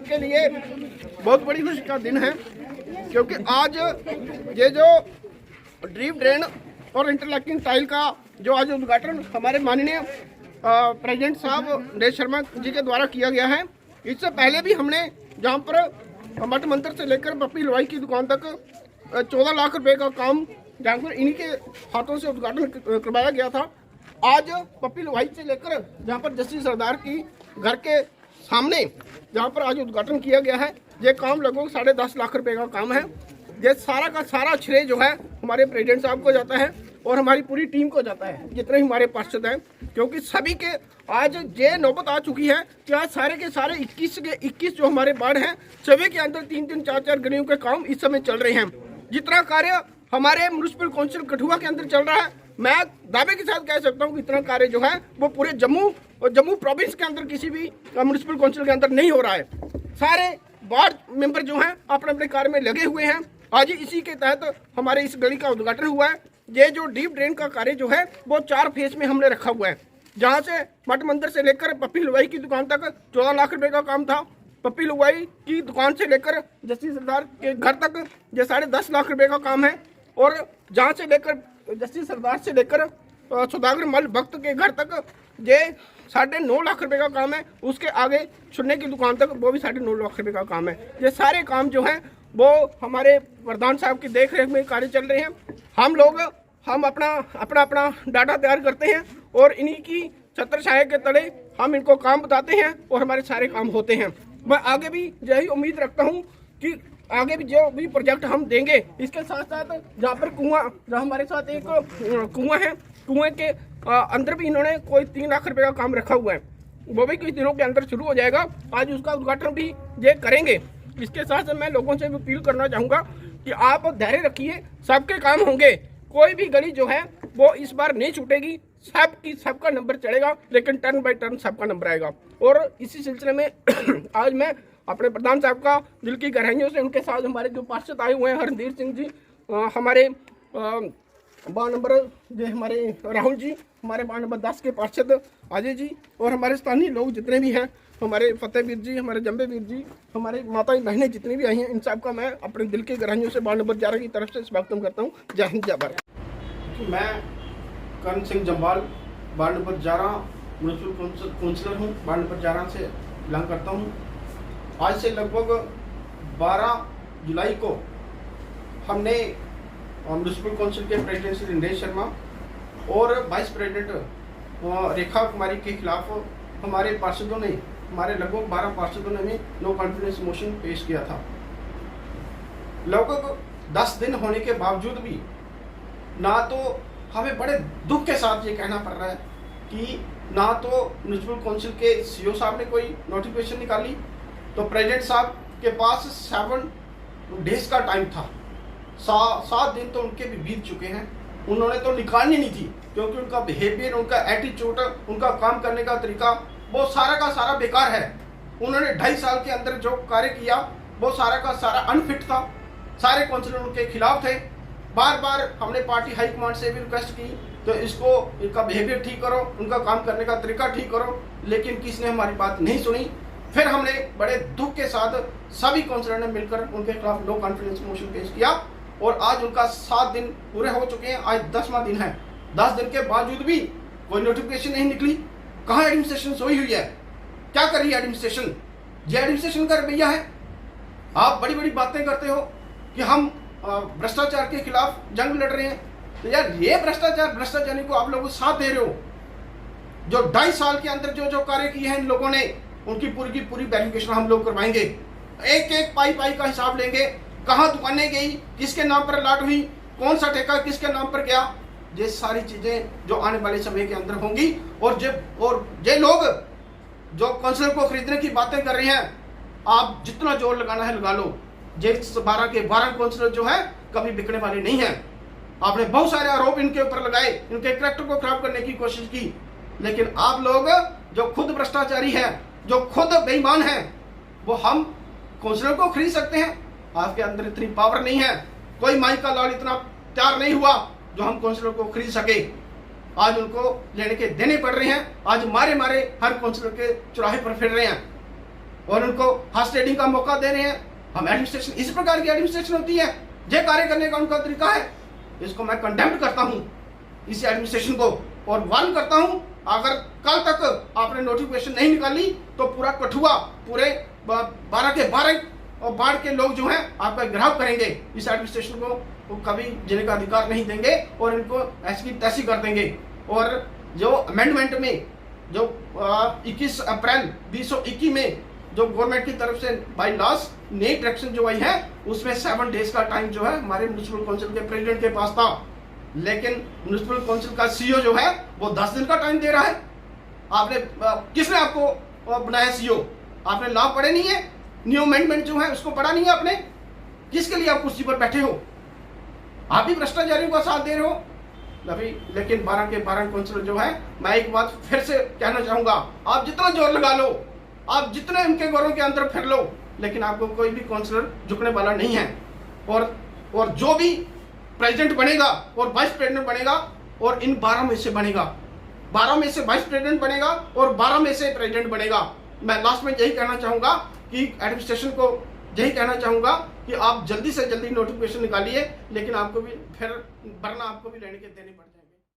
के लिए बहुत बड़ी खुशी का दिन है, क्योंकि आज ये जो ड्रीप ड्रेन और इंटरलॉकिंग टाइल का जो आज उद्घाटन हमारे माननीय प्रेसिडेंट साहब नरेश शर्मा जी के द्वारा किया गया है। इससे पहले भी हमने जहां पर मठ मंदिर से लेकर पप्पी हलवाई की दुकान तक 14 लाख रुपए का काम जहाँ पर इन्हीं के हाथों से उद्घाटन करवाया गया था। आज पप्पी हलवाई से लेकर जहाँ पर जस्टिस सरदार की घर के सामने जहाँ पर आज उद्घाटन किया गया है, ये काम लगभग 10.5 लाख रुपए का काम है। ये सारा का सारा श्रेय जो है हमारे प्रेसिडेंट साहब को जाता है और हमारी पूरी टीम को जाता है, जितने हमारे पार्षद हैं, क्योंकि सभी के आज ये नौबत आ चुकी है कि आज सारे के सारे 21 के 21 जो हमारे वार्ड हैं, सभी के अंदर 3-3, 4-4 गलियों के काम इस समय चल रहे हैं। जितना कार्य हमारे म्युनिसिपल काउंसिल कठुआ के अंदर चल रहा है, मैं दावे के साथ कह सकता हूँ कि इतना कार्य जो है वो पूरे जम्मू प्रोविंस के अंदर किसी भी म्युनिसिपल काउंसिल के अंदर नहीं हो रहा है। सारे वार्ड मेंबर जो हैं अपने अपने कार्य में लगे हुए हैं। आज इसी के तहत हमारे इस गली का उद्घाटन हुआ है। ये जो डीप ड्रेन का कार्य जो है वो 4 फेज में हमने रखा हुआ है, जहाँ से मठ मंदिर से लेकर पप्पी हलवाई की दुकान तक 14 लाख रुपए का काम था। पप्पी हलवाई की दुकान से लेकर जस्टिस सरदार के घर तक ये 10.5 लाख रुपए का काम है, और जहाँ से लेकर जस्टिस सरदार से लेकर सौदागर मल भक्त के घर तक ये 9.5 लाख रुपए का काम है। उसके आगे छुन्ने की दुकान तक वो भी 9.5 लाख रुपए का काम है। ये सारे काम जो हैं वो हमारे प्रधान साहब की देख रेख में कार्य चल रहे हैं। हम अपना डाटा तैयार करते हैं और इन्हीं की छत्र छाया के तले हम इनको काम बताते हैं और हमारे सारे काम होते हैं। मैं आगे भी यही उम्मीद रखता हूँ कि आगे भी जो भी प्रोजेक्ट हम देंगे, इसके साथ साथ जहाँ पर जहाँ हमारे साथ एक कुआं है, कुएं के अंदर भी इन्होंने कोई 3 लाख रुपए का काम रखा हुआ है, वो भी कुछ दिनों के अंदर शुरू हो जाएगा। आज उसका उद्घाटन भी ये करेंगे। इसके साथ साथ मैं लोगों से अपील करना चाहूँगा कि आप धैर्य रखिए, सबके काम होंगे। कोई भी गली जो है वो इस बार नहीं छूटेगी, सबका नंबर चढ़ेगा, लेकिन टर्न बाय टर्न सबका नंबर आएगा। और इसी सिलसिले में आज मैं अपने प्रधान साहब का दिल की गहराइयों से उनके साथ हमारे जो पार्षद आए हुए हैं, हरदीर सिंह जी, हमारे वार्ड नंबर जो हमारे राहुल जी, हमारे वार्ड नंबर 10 के पार्षद अजय जी, और हमारे स्थानीय लोग जितने भी हैं, हमारे फतेहवीर जी, हमारे जम्बेवीर जी, हमारे माता बहनें जितनी भी आई हैं, इन सब का मैं अपने दिल की गहराइयों से वार्ड नंबर 11 की तरफ से स्वागत करता हूँ। जय हिंद, जय भारत। मैं Karan Singh Jamwal ward number 11 municipal councillor हूँ, वार्ड नंबर 11 से बिलोंग करता हूँ। आज से लगभग 12 जुलाई को हमने म्युनिसिपल काउंसिल के प्रेसिडेंट श्री नरेश शर्मा और वाइस प्रेसिडेंट रेखा कुमारी के खिलाफ हमारे पार्षदों ने, हमारे लगभग 12 पार्षदों ने नो कॉन्फिडेंस मोशन पेश किया था। लगभग 10 दिन होने के बावजूद भी ना तो हमें बड़े दुख के साथ ये कहना पड़ रहा है कि ना तो म्युनिसिपल काउंसिल के सीईओ साहब ने कोई नोटिफिकेशन निकाली, तो प्रेसिडेंट साहब के पास 7 डेज का टाइम था। 7 दिन तो उनके भी बीत चुके हैं, उन्होंने तो निकालनी नहीं थी, क्योंकि उनका बिहेवियर, उनका एटीट्यूड, उनका काम करने का तरीका वो सारा का सारा बेकार है। उन्होंने 2.5 साल के अंदर जो कार्य किया वो सारा का सारा अनफिट था। सारे काउंसिलर उनके खिलाफ थे। बार बार हमने पार्टी हाईकमांड से भी रिक्वेस्ट की तो इनका बिहेवियर ठीक करो, उनका काम करने का तरीका ठीक करो, लेकिन किसी ने हमारी बात नहीं सुनी। फिर हमने बड़े दुख के साथ सभी काउंसिलर ने मिलकर उनके खिलाफ नो कॉन्फिडेंस मोशन पेश किया, और आज उनका 7 दिन पूरे हो चुके हैं। आज 10वां दिन है। 10 दिन के बावजूद भी कोई नोटिफिकेशन नहीं निकली। कहाँ एडमिनिस्ट्रेशन सोई हुई है? क्या कर रही है एडमिनिस्ट्रेशन? ये एडमिनिस्ट्रेशन का रवैया है। आप बड़ी बड़ी बातें करते हो कि हम भ्रष्टाचार के खिलाफ जंग लड़ रहे हैं, तो यार ये भ्रष्टाचारी को आप लोग साथ दे रहे हो। जो 2.5 साल के अंदर जो कार्य किए हैं इन लोगों ने, उनकी पूरी की पूरी वेरिफिकेशन हम लोग करवाएंगे। एक पाई का हिसाब लेंगे, कहाँ दुकानें गई, किसके नाम पर अलॉट हुई, कौन सा ठेका किसके नाम पर गया, ये सारी चीजें जो आने वाले समय के अंदर होंगी। और जे लोग जो काउंसिलर को खरीदने की बातें कर रहे हैं, आप जितना जोर लगाना है लगा लो। जे 12 के 12 काउंसिलर जो है कभी बिकने वाले नहीं है। आपने बहुत सारे आरोप इनके ऊपर लगाए, इनके कैरेक्टर को खराब करने की कोशिश की, लेकिन आप लोग जो खुद भ्रष्टाचारी है, जो खुद बेईमान है, वो हम काउंसिलर को खरीद सकते हैं? आपके अंदर इतनी पावर नहीं है। कोई माई का लाल इतना तैयार नहीं हुआ जो हम काउंसिलर को खरीद सके। आज उनको लेने के देने पड़ रहे हैं। आज मारे हर काउंसिलर के चौराहे पर फिर रहे हैं। और उनको हॉर्स ट्रेडिंग का मौका दे रहे हैं। हम एडमिनिस्ट्रेशन इस प्रकार की एडमिनिस्ट्रेशन होती है, ये कार्य करने का उनका तरीका है। इसको मैं कंडेम्ड करता हूं इस एडमिनिस्ट्रेशन को, और वार्न करता हूं अगर कल तक आपने नोटिफिकेशन नहीं निकाली तो पूरा कठुआ, पूरे 12 के 12 और बाढ़ के लोग जो हैं आपका घेराव करेंगे। इस एडमिनिस्ट्रेशन को वो कभी जीने का अधिकार नहीं देंगे और इनको ऐसी की तैसी कर देंगे। और जो अमेंडमेंट में जो 21 अप्रैल 2021 में जो गवर्नमेंट की तरफ से बाई लॉस नई डायरेक्शन जो आई है, उसमें 7 डेज का टाइम जो है हमारे म्युनिसिपल काउंसिल के प्रेसिडेंट के पास था, लेकिन म्युनिसिपल काउंसिल का सीईओ जो है वो 10 दिन का टाइम दे रहा है। आपने किसने आपको बनाया सीईओ? आपने लॉ पढ़े नहीं है, न्यू अमेंडमेंट जो है उसको पढ़ा नहीं है आपने? किसके लिए आप कुर्सी पर बैठे हो? आप भी भ्रष्टाचारियों का साथ दे रहे हो अभी। लेकिन 12 के 12 काउंसिलर जो है, मैं एक बात फिर से कहना चाहूंगा, आप जितना जोर लगा लो, आप जितने उनके घरों के अंदर फिर लो, लेकिन आपको कोई भी काउंसिलर झुकने वाला नहीं है। और जो भी प्रेसिडेंट बनेगा और वाइस प्रेसिडेंट बनेगा, और इन 12 में से बनेगा, 12 में से वाइस प्रेसिडेंट बनेगा और 12 में से प्रेसिडेंट बनेगा। मैं लास्ट में यही कहना चाहूंगा कि एडमिनिस्ट्रेशन को यही कहना चाहूंगा कि आप जल्दी से जल्दी नोटिफिकेशन निकालिए, लेकिन आपको भी फिर वरना आपको भी लेने के देने पड़ेंगे।